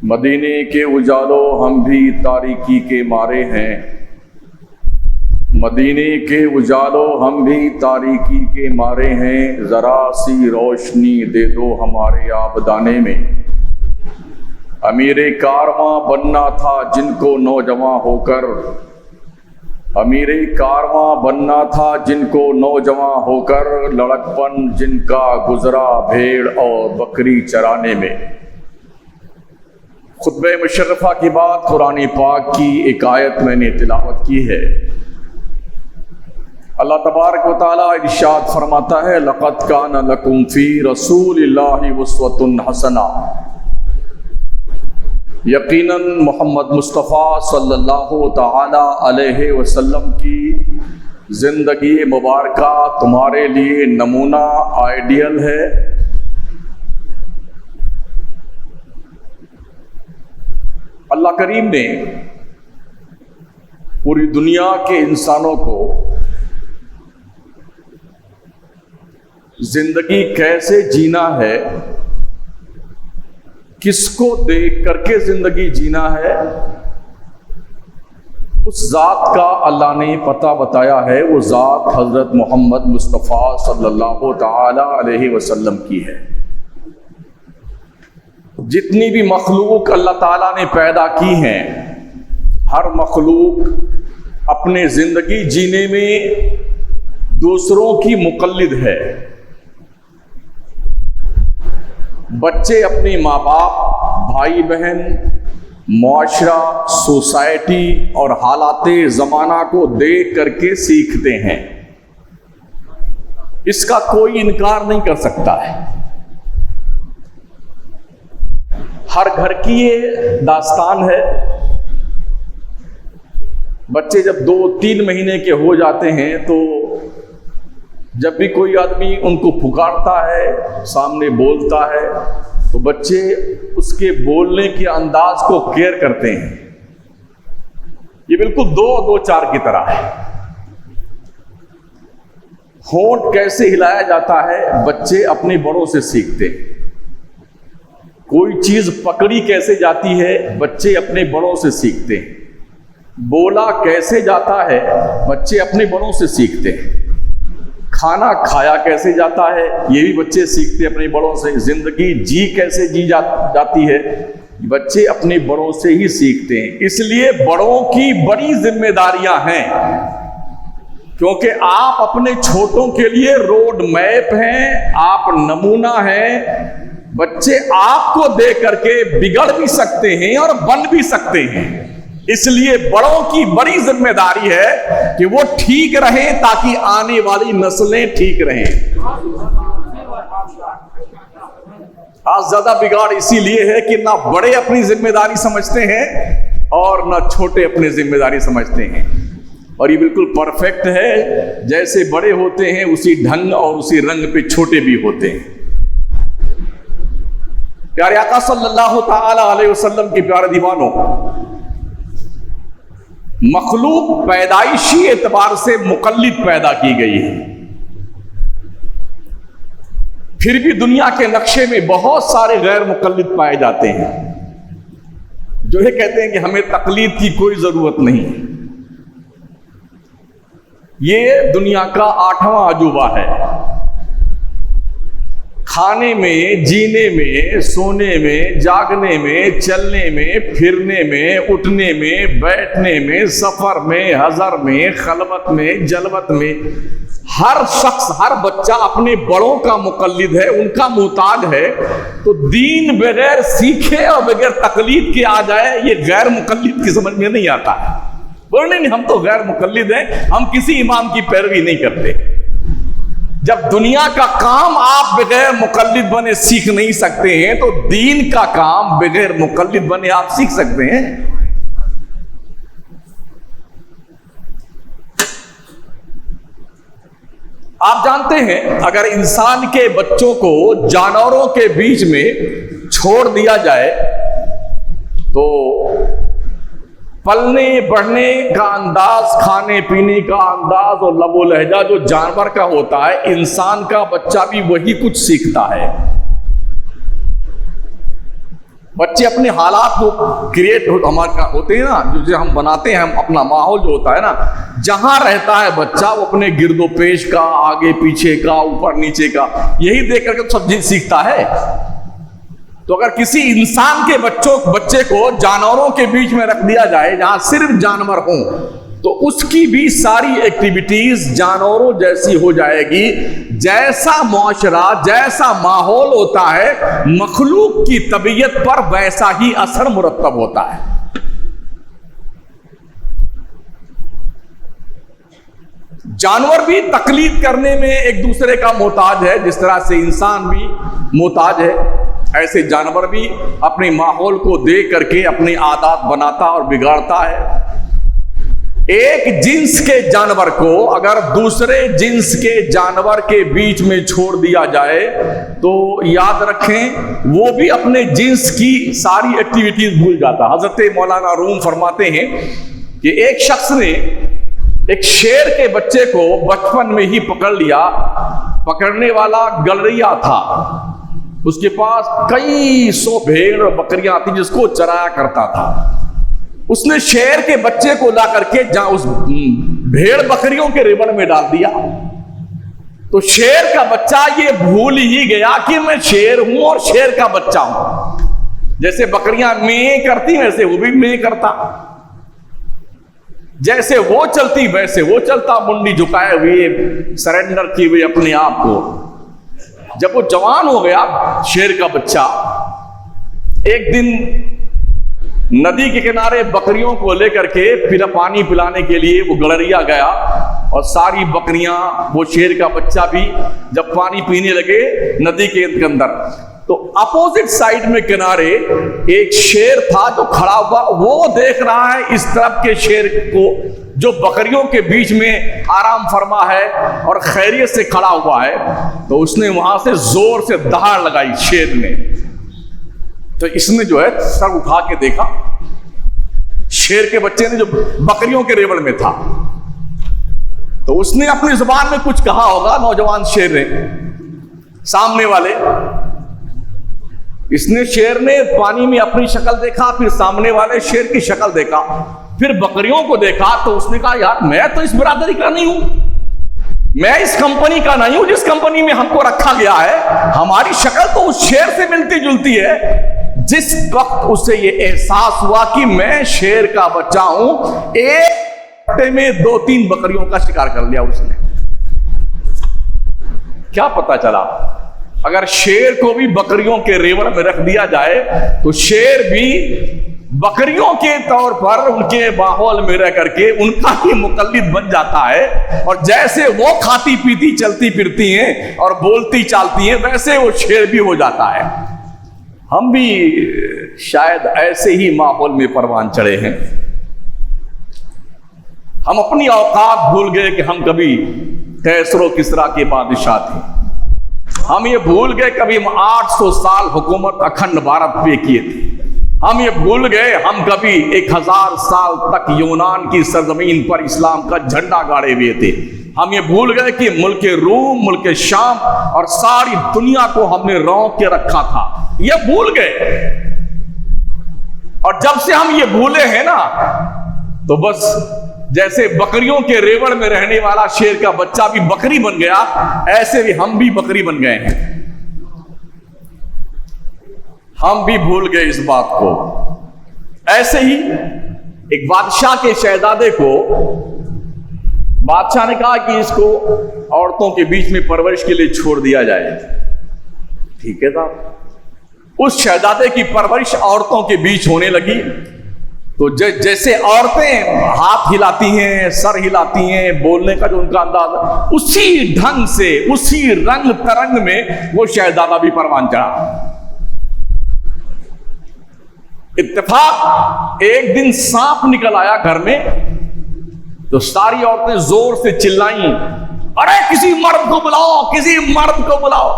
مدینے کے اجالوں ہم بھی تاریکی کے مارے ہیں، مدینے کے اجالوں ہم بھی تاریکی کے مارے ہیں، ذرا سی روشنی دے دو ہمارے آبدانے میں۔ امیر کارواں بننا تھا جن کو نوجوان ہو کر، امیر کارواں بننا تھا جن کو نوجوان ہو کر، لڑکپن جن کا گزرا بھیڑ اور بکری چرانے میں۔ خطبہ مشرفہ کی بات قرآن پاک کی ایک آیت میں نے تلاوت کی ہے۔ اللہ تبارک و تعالیٰ ارشاد فرماتا ہے، لَقَدْ كَانَ لَكُمْ فِي رَسُولِ اللَّهِ أُسْوَةٌ حَسَنَةٌ۔ یقیناً محمد مصطفیٰ صلی اللہ تعالی علیہ وسلم کی زندگی مبارکہ تمہارے لیے نمونہ آئیڈیل ہے۔ اللہ کریم نے پوری دنیا کے انسانوں کو زندگی کیسے جینا ہے، کس کو دیکھ کر کے زندگی جینا ہے، اس ذات کا اللہ نے پتہ بتایا ہے۔ وہ ذات حضرت محمد مصطفیٰ صلی اللہ تعالی علیہ وسلم کی ہے۔ جتنی بھی مخلوق اللہ تعالیٰ نے پیدا کی ہیں، ہر مخلوق اپنے زندگی جینے میں دوسروں کی مقلد ہے۔ بچے اپنے ماں باپ، بھائی بہن، معاشرہ، سوسائٹی اور حالات زمانہ کو دیکھ کر کے سیکھتے ہیں، اس کا کوئی انکار نہیں کر سکتا ہے۔ ہر گھر کی یہ داستان ہے۔ بچے جب 2-3 مہینے کے ہو جاتے ہیں تو جب بھی کوئی آدمی ان کو پکارتا ہے، سامنے بولتا ہے، تو بچے اس کے بولنے کے انداز کو کیئر کرتے ہیں۔ یہ بالکل 2-4 کی طرح ہے۔ ہونٹ کیسے ہلایا جاتا ہے، بچے اپنے بڑوں سے سیکھتے ہیں۔ کوئی چیز پکڑی کیسے جاتی ہے، بچے اپنے بڑوں سے سیکھتے ہیں۔ بولا کیسے جاتا ہے، بچے اپنے بڑوں سے سیکھتے ہیں۔ کھانا کھایا کیسے جاتا ہے، یہ بھی بچے سیکھتے اپنے بڑوں سے۔ زندگی جی کیسے جی جاتی ہے، بچے اپنے بڑوں سے ہی سیکھتے ہیں۔ اس لیے بڑوں کی بڑی ذمہ داریاں ہیں، کیونکہ آپ اپنے چھوٹوں کے لیے روڈ میپ ہیں، آپ نمونہ ہیں۔ بچے آپ کو دیکھ کر کے بگڑ بھی سکتے ہیں اور بن بھی سکتے ہیں۔ اس لیے بڑوں کی بڑی ذمہ داری ہے کہ وہ ٹھیک رہیں تاکہ آنے والی نسلیں ٹھیک رہیں۔ آج زیادہ بگاڑ اسی لیے ہے کہ نہ بڑے اپنی ذمہ داری سمجھتے ہیں اور نہ چھوٹے اپنی ذمہ داری سمجھتے ہیں۔ اور یہ بالکل پرفیکٹ ہے، جیسے بڑے ہوتے ہیں اسی ڈھنگ اور اسی رنگ پہ چھوٹے بھی ہوتے ہیں۔ پیارے آقا صلی اللہ تعالی علیہ وسلم کے پیارے دیوانوں، مخلوق پیدائشی اعتبار سے مقلد پیدا کی گئی ہے، پھر بھی دنیا کے نقشے میں بہت سارے غیر مقلد پائے جاتے ہیں جو یہ کہتے ہیں کہ ہمیں تقلید کی کوئی ضرورت نہیں۔ یہ دنیا کا 8واں عجوبہ ہے۔ کھانے میں، جینے میں، سونے میں، جاگنے میں، چلنے میں، پھرنے میں، اٹھنے میں، بیٹھنے میں، سفر میں، حضر میں، خلوت میں، جلوت میں، ہر شخص، ہر بچہ اپنے بڑوں کا مقلد ہے، ان کا محتاج ہے۔ تو دین بغیر سیکھے اور بغیر تقلید کے آ جائے، یہ غیر مقلد کی سمجھ میں نہیں آتا ہے۔ بولنے نہیں، ہم تو غیر مقلد ہیں، ہم کسی امام کی پیروی نہیں کرتے۔ جب دنیا کا کام آپ بغیر مقلد بنے سیکھ نہیں سکتے ہیں تو دین کا کام بغیر مقلد بنے آپ سیکھ سکتے ہیں۔ آپ جانتے ہیں اگر انسان کے بچوں کو جانوروں کے بیچ میں چھوڑ دیا جائے تو پلنے بڑھنے کا انداز، کھانے پینے کا انداز اور لب و لہجہ جو جانور کا ہوتا ہے، انسان کا بچہ بھی وہی کچھ سیکھتا ہے۔ بچے اپنے حالات کو کریٹ ہمارے ہوتے ہیں نا، جو ہم بناتے ہیں، ہم اپنا ماحول جو ہوتا ہے نا، جہاں رہتا ہے بچہ وہ اپنے گرد و پیش کا، آگے پیچھے کا، اوپر نیچے کا، یہی دیکھ کر کے سب چیز سیکھتا ہے۔ تو اگر کسی انسان کے بچے کو جانوروں کے بیچ میں رکھ دیا جائے جہاں صرف جانور ہوں، تو اس کی بھی ساری ایکٹیویٹیز جانوروں جیسی ہو جائے گی۔ جیسا معاشرہ، جیسا ماحول ہوتا ہے، مخلوق کی طبیعت پر ویسا ہی اثر مرتب ہوتا ہے۔ جانور بھی تقلید کرنے میں ایک دوسرے کا محتاج ہے، جس طرح سے انسان بھی محتاج ہے، ایسے جانور بھی اپنے ماحول کو دیکھ کر کے اپنے عادات بناتا اور بگاڑتا ہے۔ ایک جنس کے جانور کو اگر دوسرے جنس کے جانور کے بیچ میں چھوڑ دیا جائے تو یاد رکھیں وہ بھی اپنے جنس کی ساری ایکٹیویٹیز بھول جاتا۔ حضرت مولانا روم فرماتے ہیں کہ ایک شخص نے ایک شیر کے بچے کو بچپن میں ہی پکڑ لیا۔ پکڑنے والا گلریا تھا، اس کے پاس کئی سو بھیڑ اور بکریاں تھیں جس کو چرایا کرتا تھا۔ اس نے شیر کے بچے کو لا کر کے جہاں اس بھیڑ بکریوں کے ریوڑ میں ڈال دیا، تو شیر کا بچہ یہ بھول ہی گیا کہ میں شیر ہوں اور شیر کا بچہ ہوں۔ جیسے بکریاں میں کرتی ویسے وہ بھی میں کرتا، جیسے وہ چلتی ویسے وہ چلتا، منڈی جھکائے ہوئے، سرنڈر کیے ہوئے اپنے آپ کو۔ جب وہ جوان ہو گیا شیر کا بچہ، ایک دن ندی کے کنارے بکریوں کو لے کر کے پھر پانی پلانے کے لیے وہ گلریا گیا، اور ساری بکریاں، وہ شیر کا بچہ بھی جب پانی پینے لگے ندی کے اندر، تو اپوزٹ سائڈ میں کنارے ایک شیر تھا جو کھڑا ہوا، وہ دیکھ رہا ہے اس طرف کے شیر کو جو بکریوں کے بیچ میں آرام فرما ہے اور خیریت سے کھڑا ہوا ہے۔ تو اس نے وہاں سے زور سے دہاڑ لگائی شیر نے، تو اس نے جو ہے سر اٹھا کے دیکھا، شیر کے بچے نے جو بکریوں کے ریوڑ میں تھا، تو اس نے اپنی زبان میں کچھ کہا ہوگا نوجوان شیر نے سامنے والے۔ اس نے شیر نے پانی میں اپنی شکل دیکھا، پھر سامنے والے شیر کی شکل دیکھا، پھر بکریوں کو دیکھا، تو اس نے کہا یار میں تو اس برادری کا نہیں ہوں، میں اس کمپنی کا نہیں ہوں جس کمپنی میں ہم کو رکھا گیا ہے۔ ہماری شکل تو اس شیر سے ملتی جلتی ہے۔ جس وقت اسے یہ احساس ہوا کہ میں شیر کا بچہ ہوں، ایک گھنٹے میں 2-3 بکریوں کا شکار کر لیا اس نے۔ کیا پتا چلا اگر شیر کو بھی بکریوں کے ریوڑ میں رکھ دیا جائے تو شیر بھی بکریوں کے طور پر ان کے ماحول میں رہ کر کے ان کا ہی مقلد بن جاتا ہے، اور جیسے وہ کھاتی پیتی چلتی پھرتی ہیں اور بولتی چالتی ہیں ویسے وہ شیر بھی ہو جاتا ہے۔ ہم بھی شاید ایسے ہی ماحول میں پروان چڑھے ہیں۔ ہم اپنی اوقات بھول گئے کہ ہم کبھی کیسر و کسریٰ کے بادشاہ تھے۔ ہم یہ بھول گئے کبھی ہم 800 سال حکومت اکھنڈ بھارت پہ کیے تھے۔ ہم یہ بھول گئے ہم کبھی 1000 سال تک یونان کی سرزمین پر اسلام کا جھنڈا گاڑے ہوئے تھے۔ ہم یہ بھول گئے کہ ملک روم، ملک شام اور ساری دنیا کو ہم نے رونق کے رکھا تھا، یہ بھول گئے۔ اور جب سے ہم یہ بھولے ہیں نا تو بس جیسے بکریوں کے ریوڑ میں رہنے والا شیر کا بچہ بھی بکری بن گیا، ایسے بھی ہم بھی بکری بن گئے ہیں۔ ہم بھی بھول گئے اس بات کو۔ ایسے ہی ایک بادشاہ کے شہزادے کو بادشاہ نے کہا کہ اس کو عورتوں کے بیچ میں پرورش کے لیے چھوڑ دیا جائے۔ ٹھیک ہے صاحب، اس شہزادے کی پرورش عورتوں کے بیچ ہونے لگی، تو جیسے عورتیں ہاتھ ہلاتی ہیں، سر ہلاتی ہیں، بولنے کا جو ان کا انداز، اسی ڈھنگ سے، اسی رنگ ترنگ میں وہ شہزادہ بھی پروان چڑھا۔ اتفاق ایک دن سانپ نکل آیا گھر میں، تو ساری عورتیں زور سے چلائیں، ارے کسی مرد کو بلاؤ، کسی مرد کو بلاؤ۔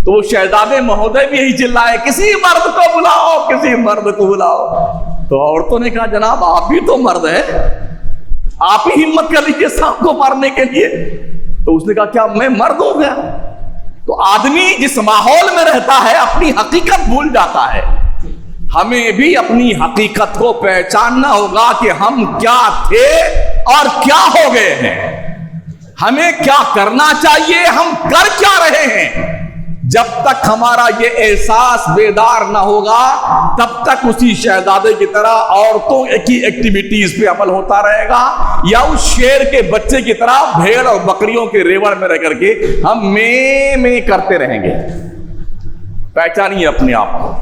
تو وہ شہزادے مہودے بھی یہی چلائے، کسی مرد کو بلاؤ، کسی مرد کو بلاؤ۔ تو عورتوں نے کہا جناب آپ بھی تو مرد ہیں، آپ ہی ہمت کر لیجیے سانپ کو مارنے کے لیے۔ تو اس نے کہا کیا میں مرد ہو گیا؟ تو آدمی جس ماحول میں رہتا ہے اپنی حقیقت بھول جاتا ہے۔ ہمیں بھی اپنی حقیقت کو پہچاننا ہوگا کہ ہم کیا تھے اور کیا ہو گئے ہیں، ہمیں کیا کرنا چاہیے، ہم کر کیا رہے ہیں۔ جب تک ہمارا یہ احساس بیدار نہ ہوگا تب تک اسی شہزادے کی طرح عورتوں کی ایکٹیویٹیز پہ عمل ہوتا رہے گا، یا اس شیر کے بچے کی طرح بھیڑ اور بکریوں کے ریوڑ میں رہ کر کے ہم میں کرتے رہیں گے۔ پہچانیے اپنے آپ کو۔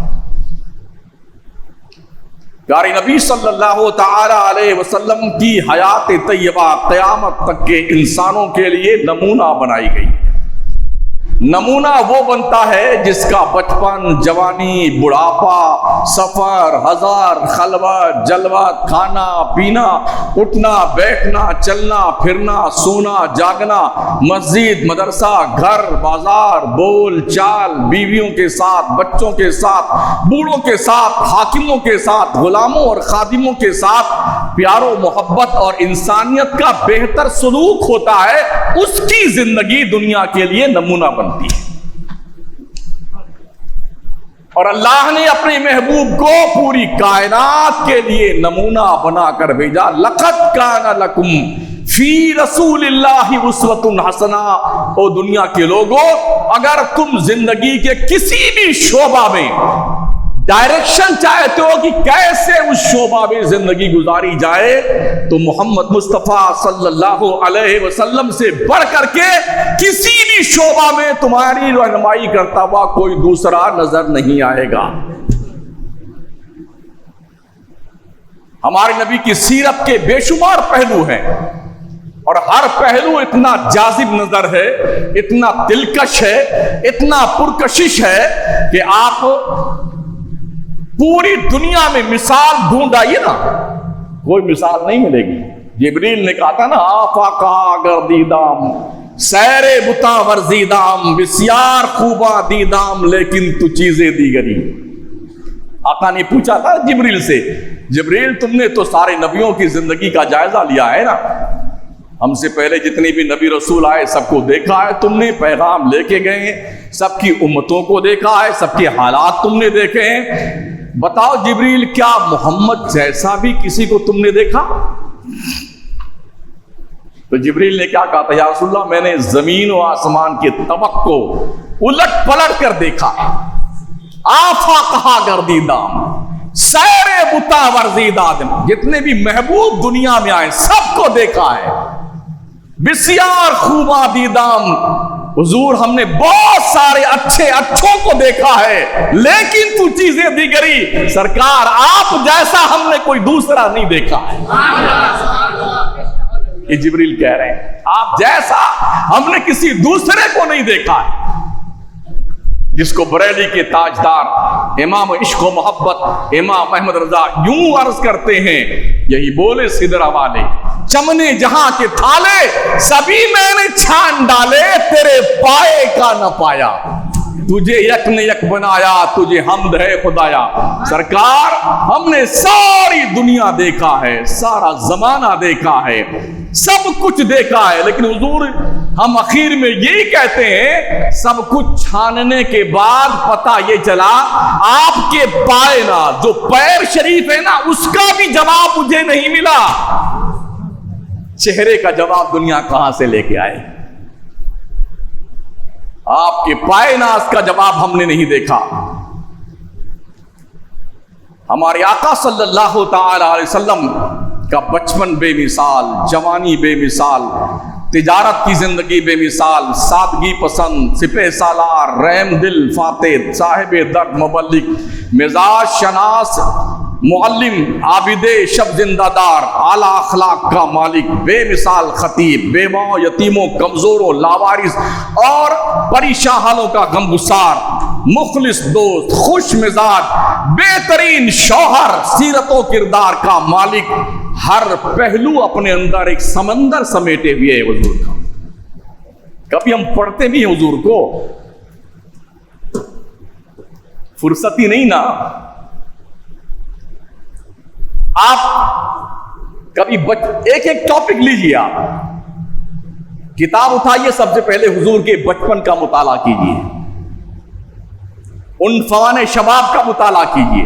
پیارے نبی صلی اللہ تعالی علیہ وسلم کی حیات طیبہ قیامت تک کے انسانوں کے لیے نمونہ بنائی گئی۔ نمونہ وہ بنتا ہے جس کا بچپن، جوانی، بڑھاپا، سفر، ہزار، خلوت، جلوت، کھانا پینا، اٹھنا بیٹھنا، چلنا پھرنا، سونا جاگنا، مسجد، مدرسہ، گھر، بازار، بول چال، بیویوں کے ساتھ، بچوں کے ساتھ، بوڑھوں کے ساتھ، حاکموں کے ساتھ، غلاموں اور خادموں کے ساتھ پیار و محبت اور انسانیت کا بہتر سلوک ہوتا ہے، اس کی زندگی دنیا کے لیے نمونہ بنتی ہے۔ اور اللہ نے اپنے محبوب کو پوری کائنات کے لیے نمونہ بنا کر بھیجا۔ لقد کان لکم فی رسول اللہ اسوۃ حسنہ۔ او دنیا کے لوگوں، اگر تم زندگی کے کسی بھی شعبہ میں ڈائریکشن چاہتے ہو کہ کیسے اس شعبہ میں زندگی گزاری جائے، تو محمد مصطفیٰ صلی اللہ علیہ وسلم سے بڑھ کر کے کسی بھی شعبہ میں تمہاری رہنمائی کرتا ہوا کوئی دوسرا نظر نہیں آئے گا۔ ہمارے نبی کی سیرت کے بے شمار پہلو ہیں، اور ہر پہلو اتنا جاذب نظر ہے، اتنا دلکش ہے، اتنا پرکشش ہے کہ آپ پوری دنیا میں مثال ڈھونڈ آئیے نا، کوئی مثال نہیں ملے گی۔ جبریل نے کہا تھا نا، آفاقہ گردیدام سیر بتا ورزیدام بسیار خوبا دیدام لیکن تو چیزیں دیگری۔ آقا نے پوچھا تھا جبریل سے، جبریل تم نے تو سارے نبیوں کی زندگی کا جائزہ لیا ہے نا، ہم سے پہلے جتنے بھی نبی رسول آئے سب کو دیکھا ہے تم نے، پیغام لے کے گئے ہیں، سب کی امتوں کو دیکھا ہے، سب کے حالات تم نے دیکھے ہیں، بتاؤ جبریل کیا محمد جیسا بھی کسی کو تم نے دیکھا؟ تو جبریل نے کیا کہا تھا، یا رسول اللہ میں نے زمین و آسمان کے طبق کو الٹ پلٹ کر دیکھا، آفاقہ گردیدام سیر بتا ورزیدام، جتنے بھی محبوب دنیا میں آئے سب کو دیکھا ہے، بسیار خوبا دیدام، حضور ہم نے بہت سارے اچھوں کو دیکھا ہے، لیکن تو چیزیں دیگری، سرکار آپ جیسا ہم نے کوئی دوسرا نہیں دیکھا ہے۔ یہ جبریل کہہ رہے ہیں آپ جیسا ہم نے کسی دوسرے کو نہیں دیکھا ہے۔ جس کو بریلی کے تاجدار امام عشق و محبت امام احمد رضا یوں عرض کرتے ہیں، یہی بولے سدرا والے، چمنے جہاں کے تھالے سبھی میں نے چھان ڈالے، تیرے پائے کا نہ پایا، تجھے یک نے یک بنایا، تجھے حمد ہے خدایا۔ سرکار ہم نے ساری دنیا دیکھا ہے، سارا زمانہ دیکھا ہے، سب کچھ دیکھا ہے، لیکن حضور ہم اخیر میں یہی کہتے ہیں، سب کچھ چھاننے کے بعد پتہ یہ چلا آپ کے پائے نا، جو پیر شریف ہے نا، اس کا بھی جواب مجھے نہیں ملا۔ چہرے کا جواب دنیا کہاں سے لے کے آئے؟ آپ کے پائے ناز کا جواب ہم نے نہیں دیکھا۔ ہمارے آقا صلی اللہ تعالی علیہ وسلم کا بچپن بے مثال، جوانی بے مثال، تجارت کی زندگی بے مثال، سادگی پسند، سپہ سالار، رحم دل فاتح، صاحب درد مبلغ، مزاج شناس، معلم، عابد شب زندہ دار، اعلیٰ اخلاق کا مالک، بے مثال خطیب، بیواؤں یتیموں کمزوروں لاوارث اور پریشان حالوں کا غمگسار، مخلص دوست، خوش مزاج، بہترین شوہر، سیرت و کردار کا مالک، ہر پہلو اپنے اندر ایک سمندر سمیٹے ہوئے ہے حضور کا۔ کبھی ہم پڑھتے بھی ہیں حضور کو، فرصت ہی نہیں نا۔ آپ کبھی ایک ٹاپک لیجئے، آپ کتاب اٹھائیے، سب سے پہلے حضور کے بچپن کا مطالعہ کیجئے، عنفوان شباب کا مطالعہ کیجئے،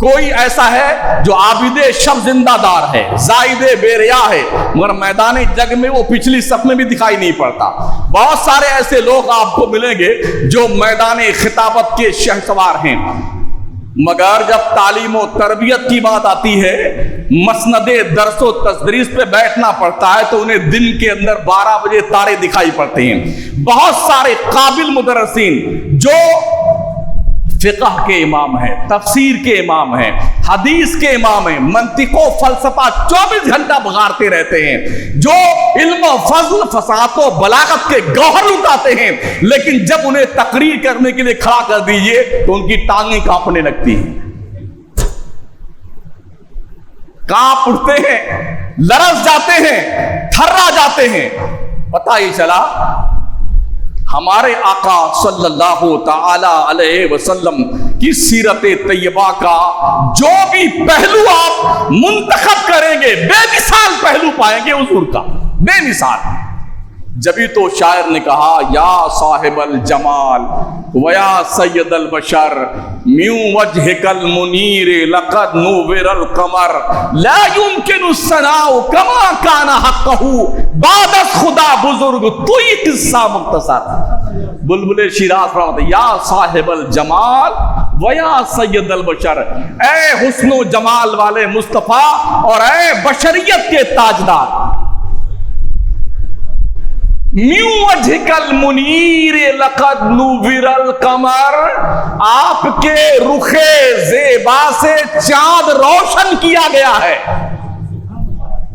کوئی ایسا ہے جو عابد شب زندہ دار ہے، زائد بے ریا ہے، مگر میدان جنگ میں وہ پچھلی صف میں بھی دکھائی نہیں پڑتا۔ بہت سارے ایسے لوگ آپ کو ملیں گے جو میدان خطابت کے شہسوار ہیں، مگر جب تعلیم و تربیت کی بات آتی ہے، مسند درس و تدریس پہ بیٹھنا پڑتا ہے تو انہیں دن کے اندر 12 بجے تارے دکھائی پڑتے ہیں۔ بہت سارے قابل مدرسین جو فقہ کے امام ہیں، تفسیر کے امام ہیں، حدیث کے امام ہیں، منطق و فلسفہ 24 گھنٹہ بغارتے رہتے ہیں، جو علم و فضل فصاحت و بلاغت کے گوہر لٹاتے ہیں، لیکن جب انہیں تقریر کرنے کے لیے کھڑا کر دیجئے تو ان کی ٹانگیں کانپنے لگتی ہیں، کانپ اٹھتے ہیں، لرز جاتے ہیں، تھرا جاتے ہیں۔ پتہ ہی چلا ہمارے آقا صلی اللہ تعالی علیہ وسلم کی سیرت طیبہ کا جو بھی پہلو آپ منتخب کریں گے، بے مثال پہلو پائیں گے حضور کا، بے مثال۔ جبھی تو شاعر نے کہا یا صاحب الجمال ویا سید البشر میوں وجہک المنیر لقد نور القمر لا يمکن الثناء کما کان حقہ بعد از خدا بزرگ توئی قصہ مختصر۔ بلبل شیراز فرماتے ہیں یا صاحب الجمال ویا سید البشر، اے حسن و جمال والے مصطفیٰ اور اے بشریت کے تاجدار، میوں وجہک المنیر لقد نور القمر، آپ کے رخ زیبا سے چاند روشن کیا گیا ہے۔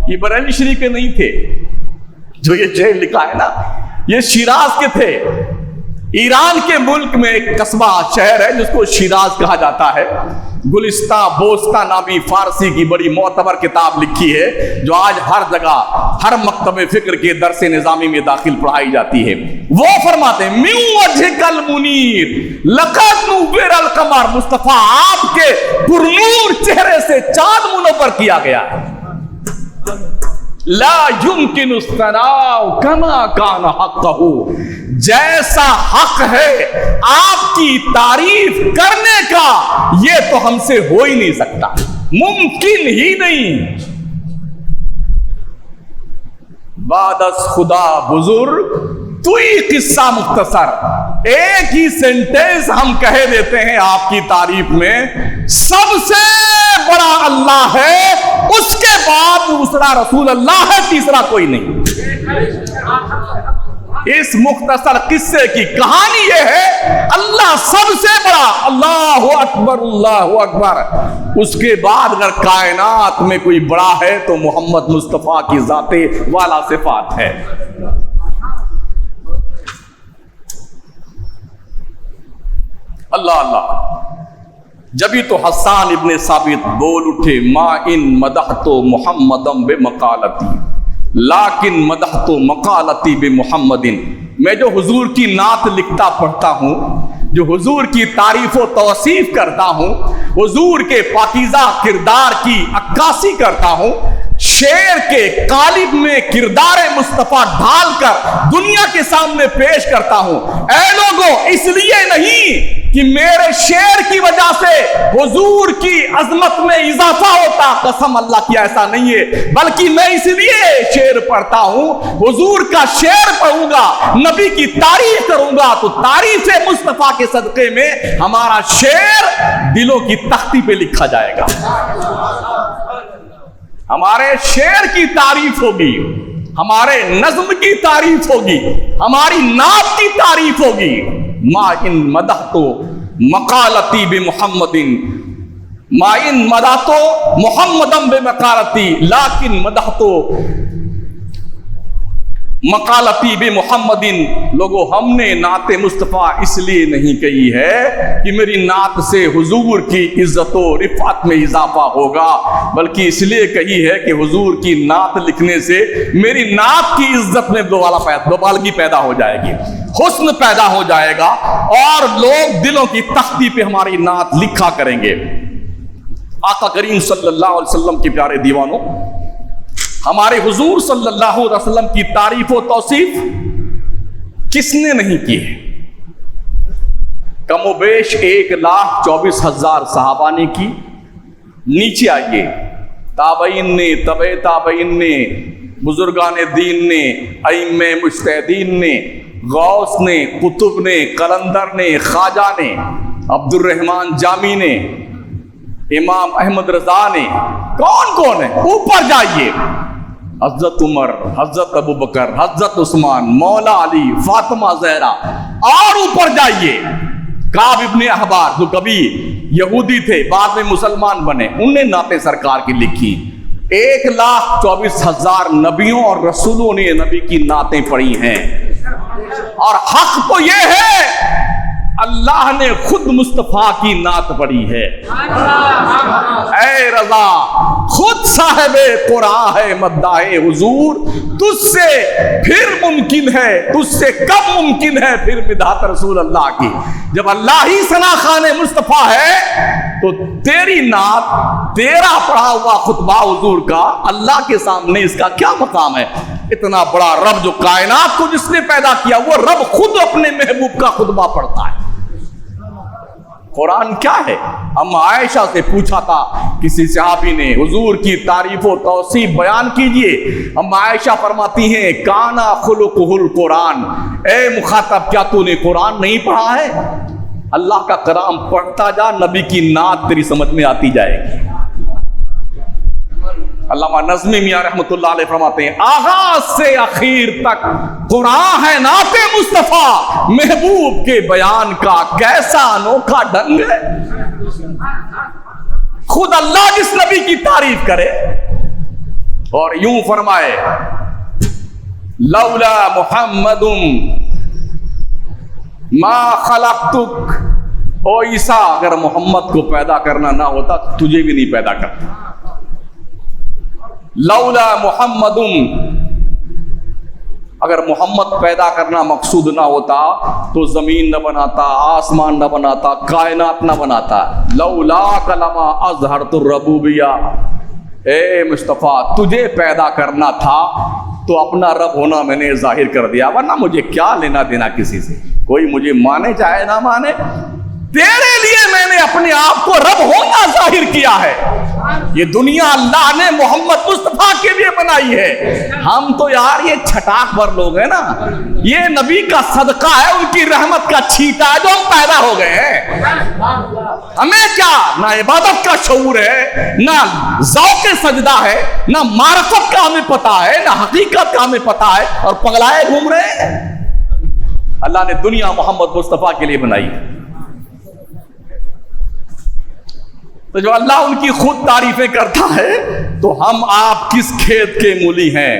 یہ بریلی شریف کے نہیں تھے جو یہ شعر لکھا ہے نا، یہ شیراز کے تھے۔ ایران کے ملک میں ایک قصبہ شہر ہے جس کو شیراز کہا جاتا ہے۔ گلستہ بوستہ نامی فارسی کی بڑی معتبر کتاب لکھی ہے جو آج ہر جگہ ہر مکتب فکر کے درس نظامی میں داخل پڑھائی جاتی ہے۔ وہ فرماتے ہیں میوں وجہک المنیر لقد نور القمر، مصطفیٰ آپ کے پرنور چہرے سے چاند منور کیا گیا ہے۔ لا يمكن الثناء كما كان حقه، جیسا حق ہے آپ کی تعریف کرنے کا یہ تو ہم سے ہو ہی نہیں سکتا، ممکن ہی نہیں۔ بعد از خدا بزرگ تو ہی قصہ مختصر، ایک ہی سینٹینس ہم کہہ دیتے ہیں آپ کی تعریف میں، سب سے بڑا اللہ ہے، اس کے بعد دوسرا رسول اللہ ہے، تیسرا کوئی نہیں۔ اس مختصر قصے کی کہانی یہ ہے اللہ سب سے بڑا، اللہ اکبر اللہ اکبر، اس کے بعد اگر کائنات میں کوئی بڑا ہے تو محمد مصطفیٰ کی ذات والا صفات ہے۔ اللہ اللہ۔ جبھی تو حسان ابن ثابت بول اٹھے ما ان مدحت محمدم بمقالتی لیکن مدحت مقالتی بمحمد، میں جو حضور کی نعت لکھتا پڑھتا ہوں، جو حضور کی تعریف و توصیف کرتا ہوں، حضور کے پاکیزہ کردار کی عکاسی کرتا ہوں، شعر کے قالب میں کردار مصطفیٰ ڈھال کر دنیا کے سامنے پیش کرتا ہوں۔ اے لوگوں، اس لیے نہیں کہ میرے شعر کی وجہ سے حضور کی عظمت میں اضافہ ہوتا، قسم اللہ کی ایسا نہیں ہے، بلکہ میں اس لیے شعر پڑھتا ہوں، حضور کا شعر پڑھوں گا، نبی کی تعریف کروں گا تو تعریف مصطفیٰ کے صدقے میں ہمارا شعر دلوں کی تختی پہ لکھا جائے گا، ہمارے شعر کی تعریف ہوگی، ہمارے نظم کی تعریف ہوگی، ہماری نعت کی تعریف ہوگی۔ ما ان مدحت مقالتی بمحمد، ما ان مدحت محمدم بمقالتی لیکن مدحت مقالتی بمحمد، لوگوں ہم نے نعت مصطفیٰ اس لیے نہیں کہی ہے کہ میری نعت سے حضور کی عزت و رفعت میں اضافہ ہوگا، بلکہ اس لیے کہی ہے کہ حضور کی نعت لکھنے سے میری نعت کی عزت میں دوبالگی پیدا ہو جائے گی، حسن پیدا ہو جائے گا، اور لوگ دلوں کی تختی پہ ہماری نعت لکھا کریں گے۔ آقا کریم صلی اللہ علیہ وسلم کے پیارے دیوانوں، ہمارے حضور صلی اللہ علیہ وسلم کی تعریف و توصیف کس نے نہیں کی ہے؟ کم و بیش 1,24,000 صحابہ نے کی، نیچے آئیے، تابعین نے، تبع تابعین نے، بزرگان دین نے، ائمہ مجتہدین نے، غوث نے، قطب نے، قلندر نے، خواجہ نے، عبد الرحمن جامی نے، امام احمد رضا نے، کون کون ہے؟ اوپر جائیے، حضرت عمر، حضرت ابو بکر، حضرت عثمان، مولا علی، فاطمہ زہرا، اور اوپر جائیے کعب ابن احبار جو کبھی یہودی تھے بعد میں مسلمان بنے، انہوں نے نعتیں سرکار کی لکھی۔ 1,24,000 نبیوں اور رسولوں نے نبی کی نعتیں پڑھی ہیں، اور حق تو یہ ہے اللہ نے خود مصطفیٰ کی نعت پڑھی ہے۔ اے رضا خود صاحب قرآن ہے مداح حضور، تجھ سے پھر ممکن ہے، تجھ سے کب ممکن ہے پھر مدحت رسول اللہ کی؟ جب اللہ ہی ثنا خوان مصطفیٰ ہے تو تیری نعت، تیرا پڑھا ہوا خطبہ حضور کا اللہ کے سامنے اس کا کیا مقام ہے؟ اتنا بڑا رب جو کائنات کو جس نے پیدا کیا، وہ رب خود اپنے محبوب کا خطبہ پڑھتا ہے۔ قرآن کیا ہے؟ اما عائشہ سے پوچھا تھا کسی صحابی نے، حضور کی تعریف و توصیف بیان کیجئے۔ اما عائشہ فرماتی ہیں کانا خلقہ القرآن، اے مخاطب کیا تو نے قرآن نہیں پڑھا ہے؟ اللہ کا کلام پڑھتا جا، نبی کی نعت تیری سمجھ میں آتی جائے گی۔ علامہ نظمی میاں رحمۃ اللہ علیہ فرماتے ہیں آغاز سے اخیر تک قرآن ہے نعت مصطفیٰ، محبوب کے بیان کا کیسا انوکھا ڈھنگ ہے۔ خود اللہ جس نبی کی تعریف کرے اور یوں فرمائے لولا محمد ما خلقتک، او عیسیٰ اگر محمد کو پیدا کرنا نہ ہوتا تجھے بھی نہیں پیدا کرتا۔ لولا محمد، اگر محمد پیدا کرنا مقصود نہ ہوتا تو زمین نہ بناتا، آسمان نہ بناتا، کائنات نہ بناتا۔ لولا کلمہ اظہرت الربوبیہ، اے مصطفیٰ تجھے پیدا کرنا تھا تو اپنا رب ہونا میں نے ظاہر کر دیا، ورنہ مجھے کیا لینا دینا کسی سے، کوئی مجھے مانے چاہے نہ مانے، تیرے لیے میں نے اپنے آپ کو رب ہونا ظاہر کیا ہے۔ یہ دنیا اللہ نے محمد مصطفیٰ کے لیے بنائی ہے، ہم تو یار یہ چھٹاک بھر لوگ ہیں نا، یہ نبی کا صدقہ ہے، ان کی رحمت کا چھیٹا ہے جو ہم پیدا ہو گئے ہیں۔ ہمیں کیا نہ عبادت کا شعور ہے، نہ ذوق سجدہ ہے، نہ معرفت کا ہمیں پتہ ہے، نہ حقیقت کا ہمیں پتہ ہے، اور پگلائے گھوم رہے ہیں۔ اللہ نے دنیا محمد مصطفیٰ کے لیے بنائی ہے، تو جو اللہ ان کی خود تعریفیں کرتا ہے تو ہم آپ کس کھیت کے مولی ہیں؟